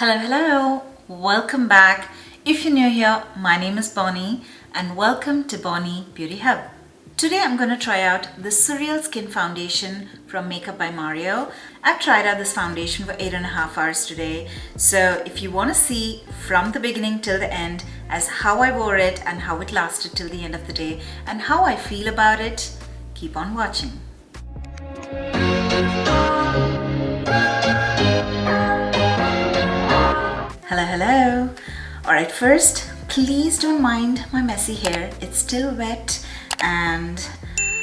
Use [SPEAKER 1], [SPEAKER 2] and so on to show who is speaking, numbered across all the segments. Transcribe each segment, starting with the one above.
[SPEAKER 1] Hello, welcome back. If you're new here, my name is Bonny and welcome to Bonny Beauty Hub. Today I'm going to try out the SurrealSkin foundation from Makeup by Mario. I've tried out this foundation for 8.5 hours today. So if you want to see from the beginning till the end as how I wore it and how it lasted till the end of the day and how I feel about it, keep on watching. Hello. Alright, first, please don't mind my messy hair. It's still wet and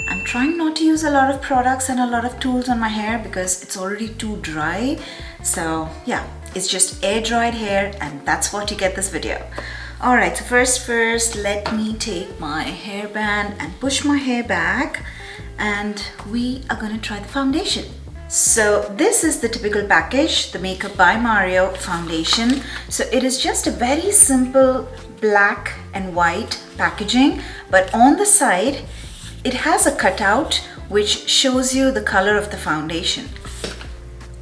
[SPEAKER 1] I'm trying not to use a lot of products and a lot of tools on my hair because it's already too dry. So yeah, it's just air dried hair and that's what you get this video. Alright, so first, let me take my hairband and push my hair back and we are going to try the foundation. So this is the typical package, the Makeup by Mario foundation. So it is just a very simple black and white packaging, but on the side it has a cutout which shows you the color of the foundation.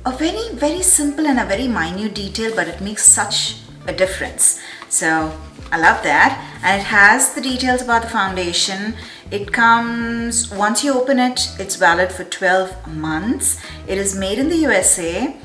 [SPEAKER 1] A very simple and a very minute detail, but it makes such a difference. So I love that. And it has the details about the foundation. It comes, once you open it, it's valid for 12 months. It is made in the USA.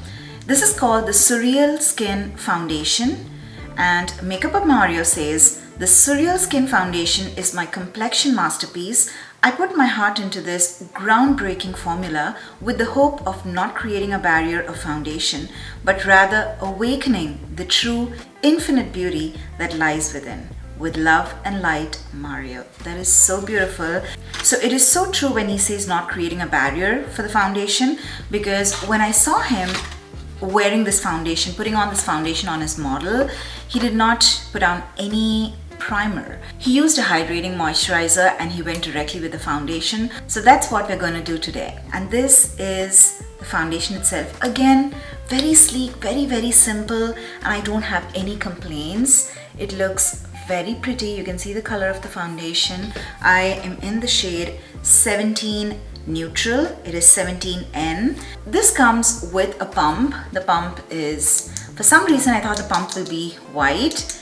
[SPEAKER 1] This is called the SurrealSkin foundation. And Makeup by Mario says, the SurrealSkin foundation is my complexion masterpiece. I put my heart into this groundbreaking formula with the hope of not creating a barrier of foundation, but rather awakening the true infinite beauty that lies within. With love and light, Mario. That is so beautiful. So it is so true when he says not creating a barrier for the foundation, because when I saw him wearing this foundation, putting on this foundation on his model, he did not put on any primer. He used a hydrating moisturizer and he went directly with the foundation. So that's what we're going to do today. And this is the foundation itself. Again, very sleek, very simple, and I don't have any complaints. It looks very pretty. You can see the color of the foundation. I am in the shade 17 Neutral. It is 17N. This comes with a pump. The pump is, for some reason I thought the pump will be white.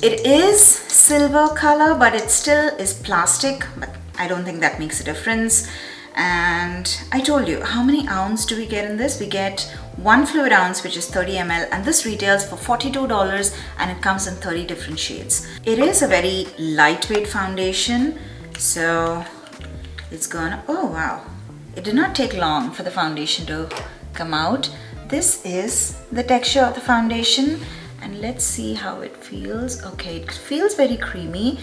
[SPEAKER 1] It is silver color, but it still is plastic, but I don't think that makes a difference. And I told you, how many ounce do we get in this? We get 1 fluid ounce, which is 30 ml, and this retails for $42 and it comes in 30 different shades. It is a very lightweight foundation, so it's gonna, oh wow. It did not take long for the foundation to come out. This is the texture of the foundation and let's see how it feels. Okay, it feels very creamy.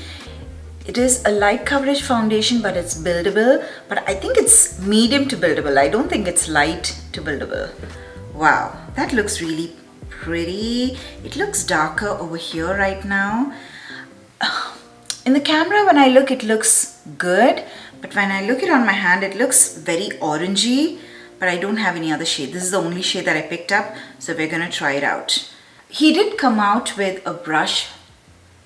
[SPEAKER 1] It is a light coverage foundation, but it's buildable. But I think it's medium to buildable. I don't think it's light to buildable. Wow, that looks really pretty. It looks darker over here right now. In the camera, when I look, it looks good. But when I look it on my hand, it looks very orangey. But I don't have any other shade. This is the only shade that I picked up. So we're going to try it out. He did come out with a brush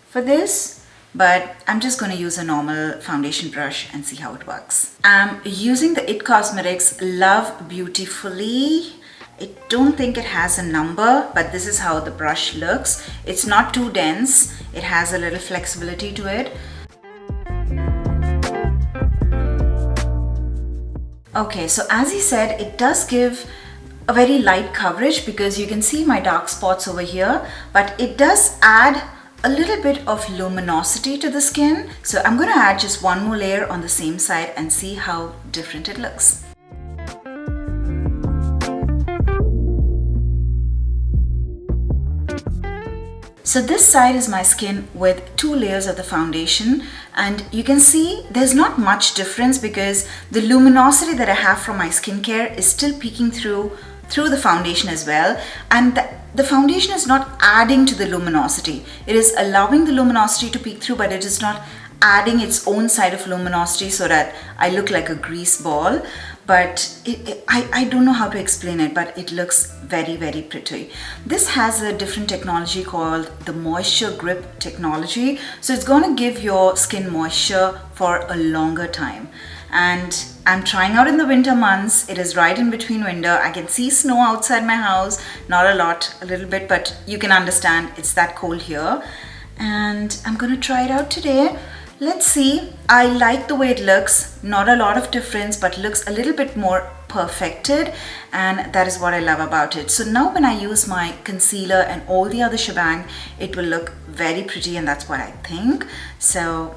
[SPEAKER 1] for this, but I'm just going to use a normal foundation brush and see how it works. I'm using the IT Cosmetics Love Beautifully. I don't think it has a number, but this is how the brush looks. It's not too dense. It has a little flexibility to it. Okay, so as he said, it does give a very light coverage because you can see my dark spots over here, but it does add a little bit of luminosity to the skin. So I'm going to add just one more layer on the same side and see how different it looks. So this side is my skin with 2 layers of the foundation, and you can see there's not much difference because the luminosity that I have from my skincare is still peeking through the foundation as well, and the foundation is not adding to the luminosity. It is allowing the luminosity to peek through, but it is not adding its own side of luminosity so that I look like a grease ball. But I don't know how to explain it, but it looks very pretty. This has a different technology called the moisture grip technology. So it's going to give your skin moisture for a longer time. and I'm trying out in the winter months. It is right in between winter. I can see snow outside my house, not a lot, a little bit, but you can understand it's that cold here. And I'm gonna try it out today. Let's see. I like the way it looks. Not a lot of difference, but looks a little bit more perfected, and that is what I love about it. So now when I use my concealer and all the other shebang, it will look very pretty, and that's what I think. So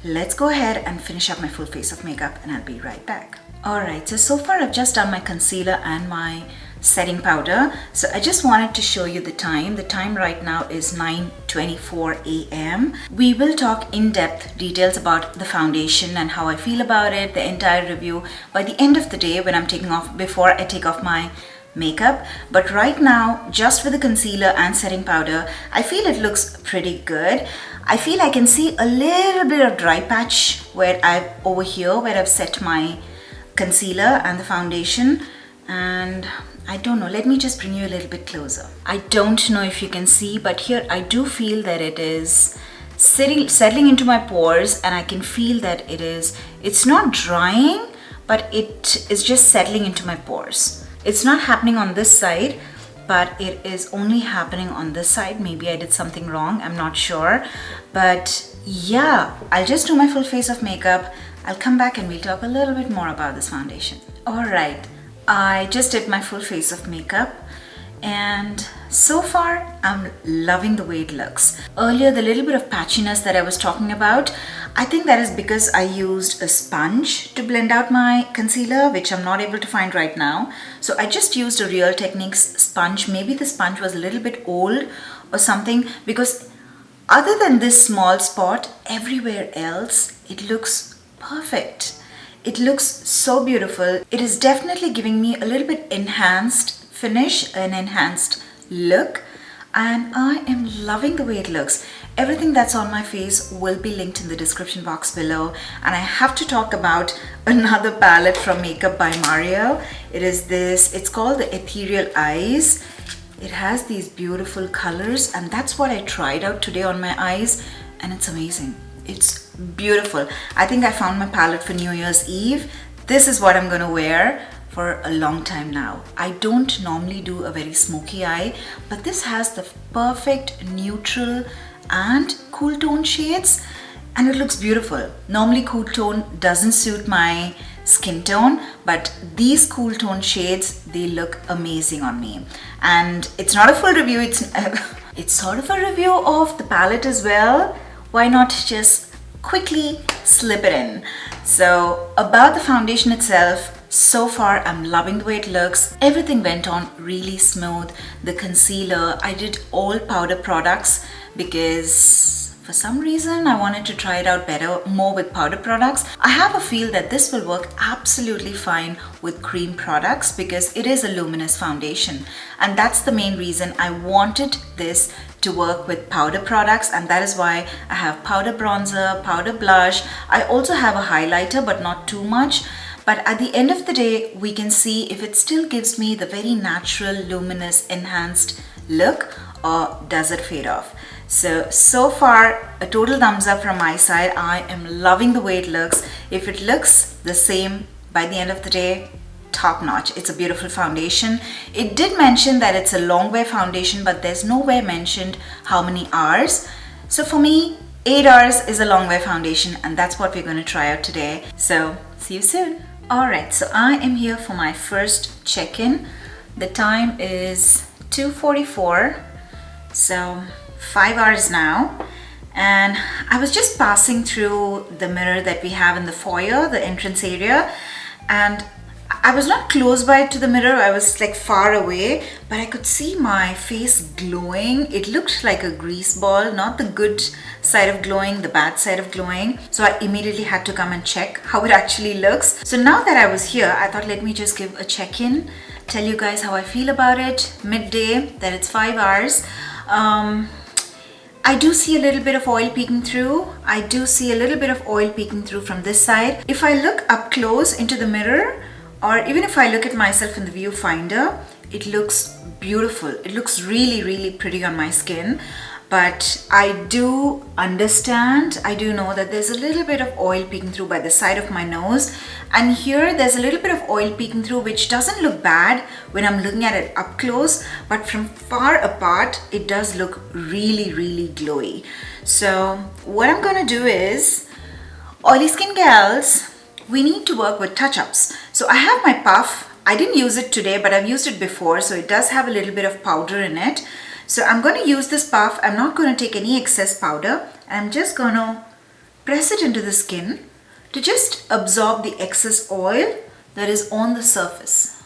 [SPEAKER 1] let's go ahead and finish up my full face of makeup, and I'll be right back. Alright, so far I've just done my concealer and my setting powder. So I just wanted to show you the time. The time right now is 9:24 a.m. We will talk in-depth details about the foundation and how I feel about it, the entire review by the end of the day when I'm taking off, before I take off my makeup. But right now, just with the concealer and setting powder, I feel it looks pretty good. I feel I can see a little bit of dry patch where over here where I've set my concealer and the foundation, and I don't know, let me just bring you a little bit closer. I don't know if you can see, but here I do feel that it is settling into my pores, and I can feel that it's not drying, but it is just settling into my pores. It's not happening on this side, but it is only happening on this side. Maybe I did something wrong, I'm not sure. But yeah, I'll just do my full face of makeup. I'll come back and we'll talk a little bit more about this foundation. Alright, I just did my full face of makeup, and so far I'm loving the way it looks. Earlier, the little bit of patchiness that I was talking about, I think that is because I used a sponge to blend out my concealer, which I'm not able to find right now. So I just used a Real Techniques sponge. Maybe the sponge was a little bit old or something, because other than this small spot, everywhere else it looks perfect. It looks so beautiful. It is definitely giving me a little bit enhanced finish, an enhanced look, and I am loving the way it looks. Everything that's on my face will be linked in the description box below. And I have to talk about another palette from Makeup by Mario. It's called the Ethereal Eyes. It has these beautiful colors, and that's what I tried out today on my eyes, and it's amazing. It's beautiful. I think I found my palette for New Year's Eve. This is what I'm gonna wear for a long time now. I don't normally do a very smoky eye, but this has the perfect neutral and cool tone shades, and it looks beautiful. Normally cool tone doesn't suit my skin tone, but these cool tone shades, they look amazing on me. And it's not a full review, it's sort of a review of the palette as well. Why not just quickly slip it in? So about the foundation itself, so far I'm loving the way it looks. Everything went on really smooth. The concealer, I did all powder products because for some reason I wanted to try it out better, more with powder products. I have a feel that this will work absolutely fine with cream products because it is a luminous foundation, and that's the main reason I wanted this to work with powder products, and that is why I have powder bronzer, powder blush. I also have a highlighter, but not too much. But at the end of the day, we can see if it still gives me the very natural, luminous, enhanced look, or does it fade off. So far, a total thumbs up from my side. I am loving the way it looks. If it looks the same by the end of the day, top notch. It's a beautiful foundation. It did mention that it's a long wear foundation, but there's nowhere mentioned how many hours. So for me, 8 hours is a long wear foundation, and that's what we're going to try out today. So see you soon. Alright, so I am here for my first check-in. The time is 2:44, so 5 hours now, and I was just passing through the mirror that we have in the foyer, the entrance area, and I was not close by to the mirror, I was like far away, but I could see my face glowing. It looked like a grease ball, not the good side of glowing, the bad side of glowing. So I immediately had to come and check how it actually looks. So now that I was here, I thought let me just give a check-in, tell you guys how I feel about it, midday, that it's 5 hours. I do see a little bit of oil peeking through. I do see a little bit of oil peeking through from this side. If I look up close into the mirror, or even if I look at myself in the viewfinder, it looks beautiful. It looks really, really pretty on my skin. but I do understand, I do know that there's a little bit of oil peeking through by the side of my nose, and here there's a little bit of oil peeking through, which doesn't look bad when I'm looking at it up close, but from far apart it does look really, really glowy. So what I'm gonna do is, oily skin gals, we need to work with touch-ups. So I have my puff. I didn't use it today, but I've used it before, so it does have a little bit of powder in it. So I'm going to use this puff. I'm not going to take any excess powder. I'm just going to press it into the skin to just absorb the excess oil that is on the surface.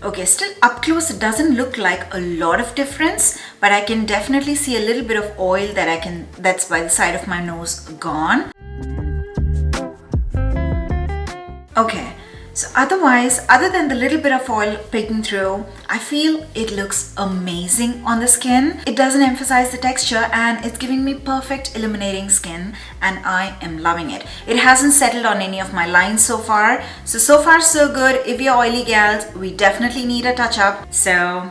[SPEAKER 1] Okay, still up close it doesn't look like a lot of difference, but I can definitely see a little bit of oil that's by the side of my nose gone. Okay, so otherwise, other than the little bit of oil peeking through, I feel it looks amazing on the skin. It doesn't emphasize the texture and it's giving me perfect illuminating skin, and I am loving it. It hasn't settled on any of my lines so far. So far so good. If you're oily gals, we definitely need a touch up. So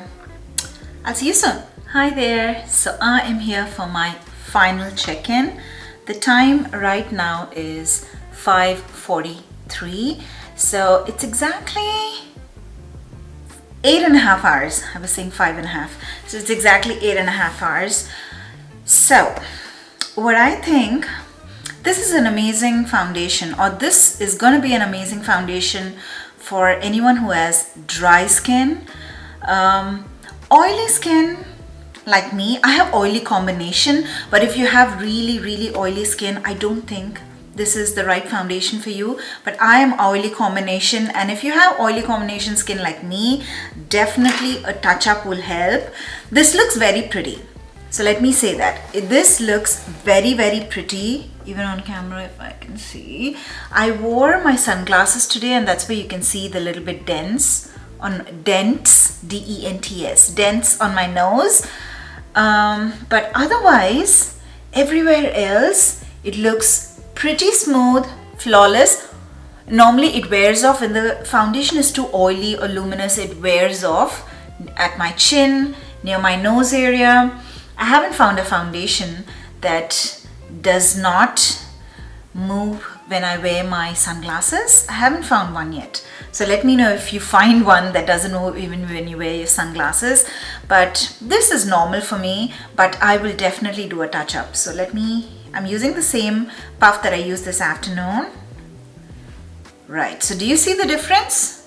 [SPEAKER 1] I'll see you soon. Hi there. So I am here for my final check-in. The time right now is 5:43. So it's exactly 8.5 hours. I was saying 5.5. So it's exactly 8.5 hours. So what I think, this is an amazing foundation, or this is going to be an amazing foundation for anyone who has dry skin, oily skin. Like me, I have oily combination, but if you have really, really oily skin, I don't think this is the right foundation for you. But I am oily combination, and if you have oily combination skin like me, definitely a touch up will help. This looks very pretty. So let me say that this looks very, very pretty, even on camera if I can see. I wore my sunglasses today, and that's where you can see the little bit dents, D-E-N-T-S, dents on my nose. But otherwise, everywhere else, it looks pretty smooth, flawless. Normally it wears off when the foundation is too oily or luminous. It wears off at my chin, near my nose area. I haven't found a foundation that does not move when I wear my sunglasses. I haven't found one yet. So let me know if you find one that doesn't move even when you wear your sunglasses. But this is normal for me, but I will definitely do a touch up. So I'm using the same puff that I used this afternoon. Right, so do you see the difference?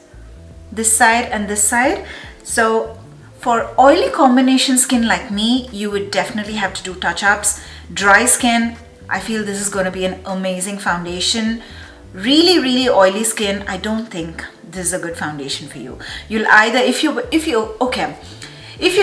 [SPEAKER 1] This side and this side. So for oily combination skin like me, you would definitely have to do touch-ups. Dry skin, I feel this is going to be an amazing foundation. Really, really oily skin, I don't think this is a good foundation for you. You'll either, if you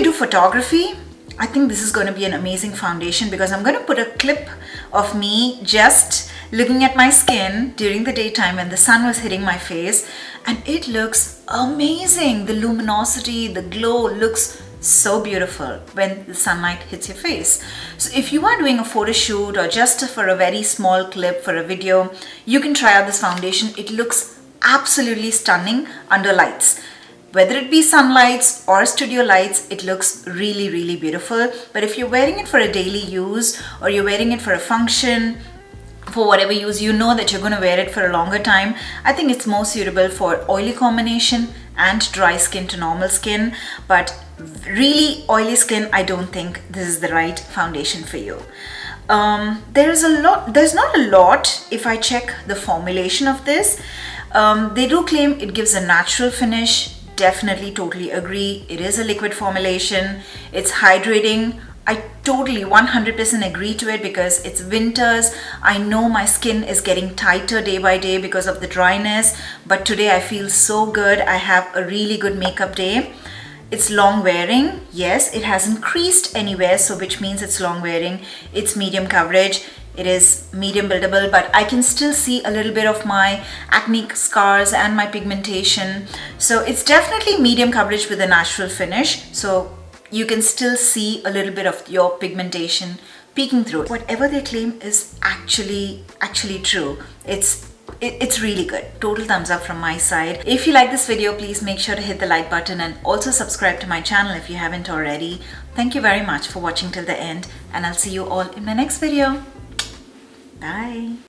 [SPEAKER 1] do photography, I think this is going to be an amazing foundation, because I'm going to put a clip of me just looking at my skin during the daytime when the sun was hitting my face, and it looks amazing. The luminosity, the glow looks so beautiful when the sunlight hits your face. So if you are doing a photo shoot or just for a very small clip for a video, you can try out this foundation. It looks absolutely stunning under lights. Whether it be sunlights or studio lights, it looks really, really beautiful. But if you're wearing it for a daily use, or you're wearing it for a function, for whatever use, you know that you're going to wear it for a longer time, I think it's more suitable for oily combination and dry skin to normal skin. But really oily skin, I don't think this is the right foundation for you. There's not a lot if I check the formulation of this. They do claim it gives a natural finish. Definitely, totally agree. It is a liquid formulation. It's hydrating. I totally 100% agree to it, because it's winters. I know my skin is getting tighter day by day because of the dryness, but today I feel so good. I have a really good makeup day. It's long wearing. Yes, it hasn't creased anywhere, so which means it's long wearing. It's medium coverage. It is medium buildable, but I can still see a little bit of my acne scars and my pigmentation. So it's definitely medium coverage with a natural finish. So you can still see a little bit of your pigmentation peeking through. Whatever they claim is actually true. It's it's really good. Total thumbs up from my side. If you like this video, please make sure to hit the like button and also subscribe to my channel if you haven't already. Thank you very much for watching till the end, and I'll see you all in my next video. Bye.